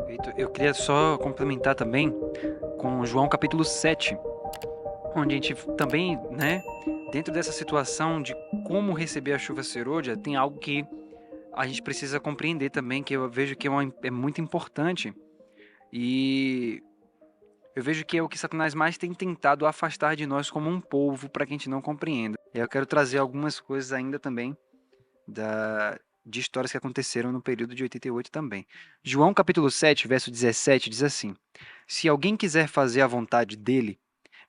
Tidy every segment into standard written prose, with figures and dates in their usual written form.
Perfeito. Eu queria só complementar também com João capítulo 7, onde a gente também, né, dentro dessa situação de como receber a chuva serôdia, tem algo que a gente precisa compreender também, que eu vejo que é muito importante. E eu vejo que é o que Satanás mais tem tentado afastar de nós como um povo para que a gente não compreenda. E eu quero trazer algumas coisas ainda também de histórias que aconteceram no período de 88 também. João capítulo 7, verso 17 diz assim: Se alguém quiser fazer a vontade dele,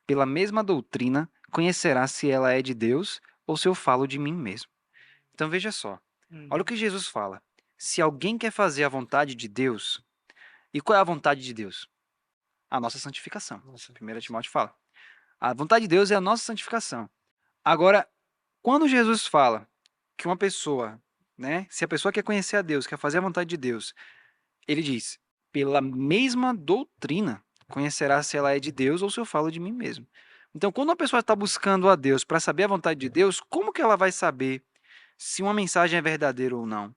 pela mesma doutrina, conhecerá se ela é de Deus ou se eu falo de mim mesmo. Então veja só, olha o que Jesus fala. Se alguém quer fazer a vontade de Deus, e qual é a vontade de Deus? A nossa santificação. Nossa. 1 Timóteo fala. A vontade de Deus é a nossa santificação. Agora, quando Jesus fala que uma pessoa, né, se a pessoa quer conhecer a Deus, quer fazer a vontade de Deus, ele diz: pela mesma doutrina, conhecerá se ela é de Deus ou se eu falo de mim mesmo. Então, quando uma pessoa está buscando a Deus para saber a vontade de Deus, como que ela vai saber se uma mensagem é verdadeira ou não?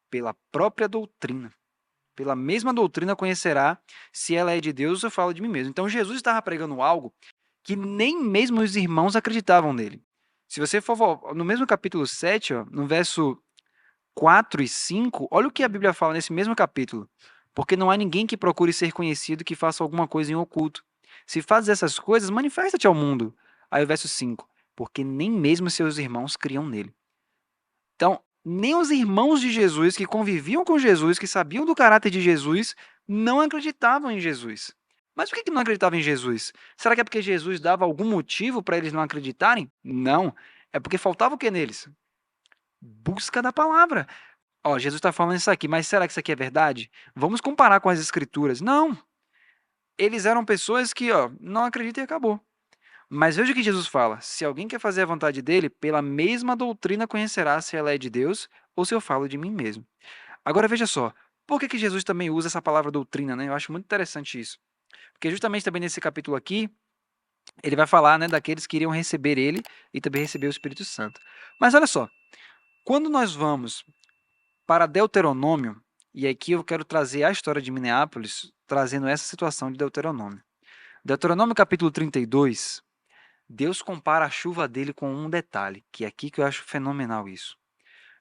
Pela própria doutrina. Pela mesma doutrina conhecerá se ela é de Deus ou se eu falo de mim mesmo. Então, Jesus estava pregando algo que nem mesmo os irmãos acreditavam nele. Se você for no mesmo capítulo 7, ó, no verso 4 e 5, olha o que a Bíblia fala nesse mesmo capítulo. Porque não há ninguém que procure ser conhecido que faça alguma coisa em oculto. Se fazes essas coisas, manifesta-te ao mundo. Aí o verso 5, porque nem mesmo seus irmãos criam nele. Então, nem os irmãos de Jesus que conviviam com Jesus, que sabiam do caráter de Jesus, não acreditavam em Jesus. Mas por que não acreditavam em Jesus? Será que é porque Jesus dava algum motivo para eles não acreditarem? Não. É porque faltava o que neles? Busca da palavra. Ó, Jesus está falando isso aqui, mas será que isso aqui é verdade? Vamos comparar com as escrituras. Não. Eles eram pessoas que, ó, não acreditam e acabou. Mas veja o que Jesus fala: se alguém quer fazer a vontade dele, pela mesma doutrina conhecerá se ela é de Deus ou se eu falo de mim mesmo. Agora veja só, por que Jesus também usa essa palavra doutrina, né? Eu acho muito interessante isso. Porque justamente também nesse capítulo aqui, ele vai falar, né, daqueles que iriam receber ele e também receber o Espírito Santo. Mas olha só, quando nós vamos para Deuteronômio, e aqui eu quero trazer a história de Minneapolis, trazendo essa situação de Deuteronômio. Deuteronômio capítulo 32, Deus compara a chuva dele com um detalhe, que é aqui que eu acho fenomenal isso.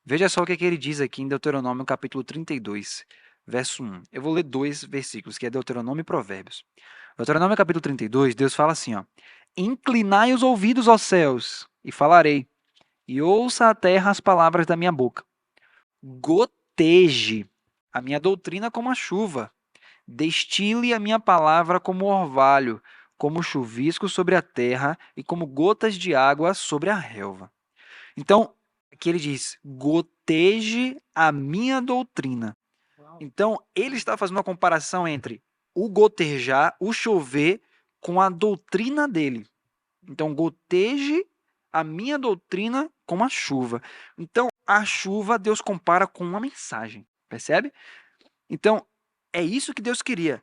Veja só o que, é que ele diz aqui em Deuteronômio capítulo 32, verso 1. Eu vou ler dois versículos, que é Deuteronômio e Provérbios. Deuteronômio capítulo 32, Deus fala assim, ó: Inclinai os ouvidos aos céus, e falarei, e ouça a terra as palavras da minha boca. Goteje a minha doutrina como a chuva, destile a minha palavra como orvalho, como chuvisco sobre a terra e como gotas de água sobre a relva. Então, aqui ele diz: goteje a minha doutrina. Então, ele está fazendo uma comparação entre o gotejar, o chover, com a doutrina dele. Então, goteje a minha doutrina como a chuva. Então, a chuva Deus compara com uma mensagem, percebe? Então, é isso que Deus queria.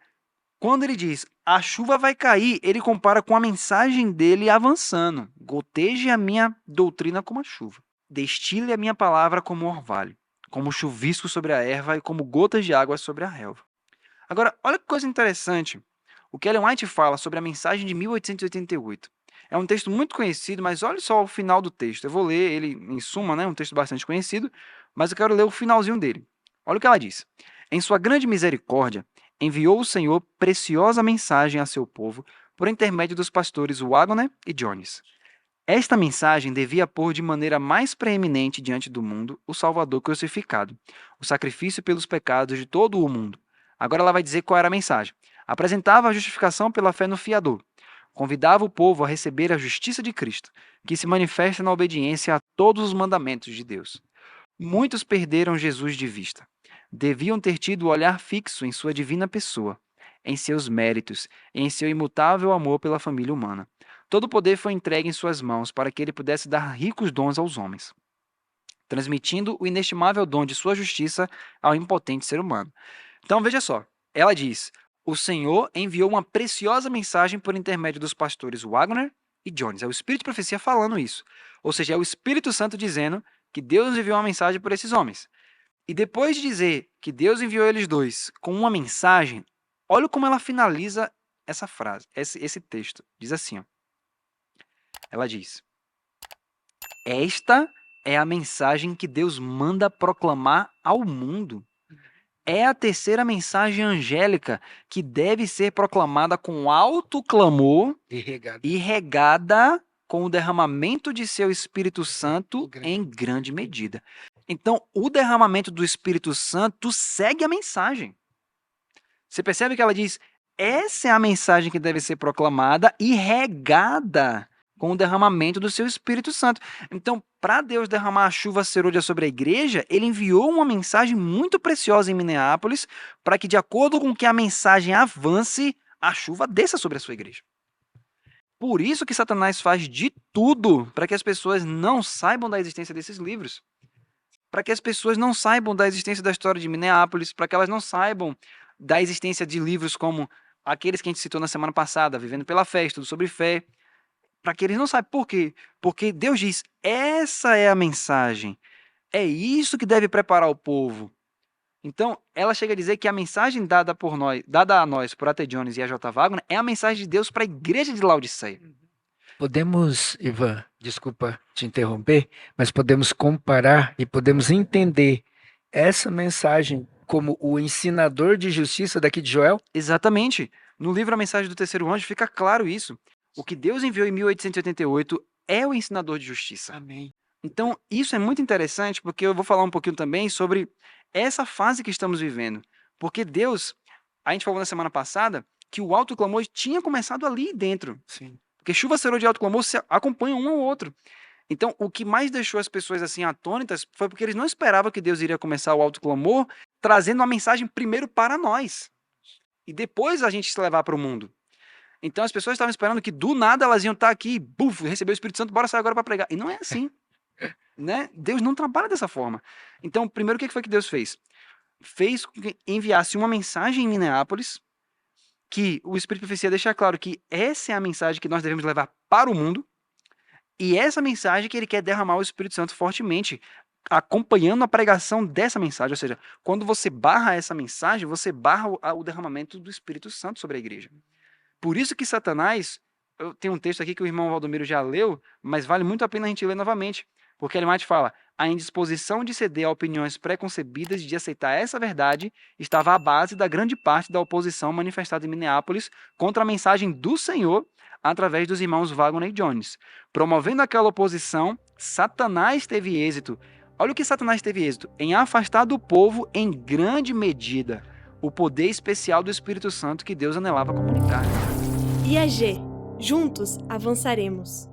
Quando ele diz a chuva vai cair, ele compara com a mensagem dele avançando. Goteje a minha doutrina como a chuva. Destile a minha palavra como orvalho, como chuvisco sobre a erva e como gotas de água sobre a relva. Agora, olha que coisa interessante. O que Ellen White fala sobre a mensagem de 1888. É um texto muito conhecido, mas olha só o final do texto. Eu vou ler ele em suma, né? Um texto bastante conhecido, mas eu quero ler o finalzinho dele. Olha o que ela diz. Em sua grande misericórdia, enviou o Senhor preciosa mensagem a seu povo por intermédio dos pastores Wagner e Jones. Esta mensagem devia pôr de maneira mais preeminente diante do mundo o Salvador crucificado, o sacrifício pelos pecados de todo o mundo. Agora ela vai dizer qual era a mensagem. Apresentava a justificação pela fé no fiador. Convidava o povo a receber a justiça de Cristo, que se manifesta na obediência a todos os mandamentos de Deus. Muitos perderam Jesus de vista. Deviam ter tido o olhar fixo em sua divina pessoa, em seus méritos e em seu imutável amor pela família humana. Todo o poder foi entregue em suas mãos para que ele pudesse dar ricos dons aos homens, transmitindo o inestimável dom de sua justiça ao impotente ser humano. Então veja só, ela diz: o Senhor enviou uma preciosa mensagem por intermédio dos pastores Wagner e Jones. É o Espírito de Profecia falando isso. Ou seja, é o Espírito Santo dizendo que Deus enviou uma mensagem por esses homens. E depois de dizer que Deus enviou eles dois com uma mensagem, olha como ela finaliza essa frase, esse texto. Diz assim, ó. Ela diz: esta é a mensagem que Deus manda proclamar ao mundo. É a terceira mensagem angélica que deve ser proclamada com alto clamor e regada com o derramamento de seu Espírito Santo em grande medida. Então, o derramamento do Espírito Santo segue a mensagem. Você percebe que ela diz: essa é a mensagem que deve ser proclamada e regada com o derramamento do seu Espírito Santo. Então, para Deus derramar a chuva serôdia sobre a igreja, ele enviou uma mensagem muito preciosa em Minneapolis para que, de acordo com que a mensagem avance, a chuva desça sobre a sua igreja. Por isso que Satanás faz de tudo para que as pessoas não saibam da existência desses livros. Para que as pessoas não saibam da existência da história de Minneapolis, para que elas não saibam da existência de livros como aqueles que a gente citou na semana passada, Vivendo pela Fé, Estudo sobre Fé, para que eles não saibam. Por quê? Porque Deus diz, essa é a mensagem, é isso que deve preparar o povo. Então, ela chega a dizer que a mensagem dada a nós por A.T. Jones e a J. Wagner é a mensagem de Deus para a igreja de Laodiceia. Podemos, Ivan, desculpa te interromper, mas podemos comparar e podemos entender essa mensagem como o ensinador de justiça daqui de Joel? Exatamente. No livro A Mensagem do Terceiro Anjo fica claro isso. O que Deus enviou em 1888 é o ensinador de justiça. Amém. Então, isso é muito interessante, porque eu vou falar um pouquinho também sobre essa fase que estamos vivendo. Porque Deus, a gente falou na semana passada, que o autoclamor tinha começado ali dentro. Sim. Porque chuva, serôdia e autoclamor se acompanham um ao outro. Então, o que mais deixou as pessoas assim atônitas foi porque eles não esperavam que Deus iria começar o autoclamor trazendo uma mensagem primeiro para nós. E depois a gente se levar para o mundo. Então, as pessoas estavam esperando que do nada elas iam estar aqui, buf, receber o Espírito Santo, bora sair agora para pregar. E não é assim. Né? Deus não trabalha dessa forma. Então, primeiro, o que foi que Deus fez? Fez com que enviasse uma mensagem em Minneapolis, que o Espírito de Profecia deixa claro que essa é a mensagem que nós devemos levar para o mundo, e essa mensagem que ele quer derramar o Espírito Santo fortemente, acompanhando a pregação dessa mensagem. Ou seja, quando você barra essa mensagem, você barra o derramamento do Espírito Santo sobre a igreja. Por isso que Satanás, eu tenho um texto aqui que o irmão Valdomiro já leu, mas vale muito a pena a gente ler novamente, porque ele mais fala, a indisposição de ceder a opiniões preconcebidas de aceitar essa verdade estava à base da grande parte da oposição manifestada em Minneapolis contra a mensagem do Senhor através dos irmãos Wagner e Jones. Promovendo aquela oposição, Satanás teve êxito. Olha o que Satanás teve êxito, em afastar do povo em grande medida o poder especial do Espírito Santo que Deus anelava comunicar. IAG. Juntos avançaremos.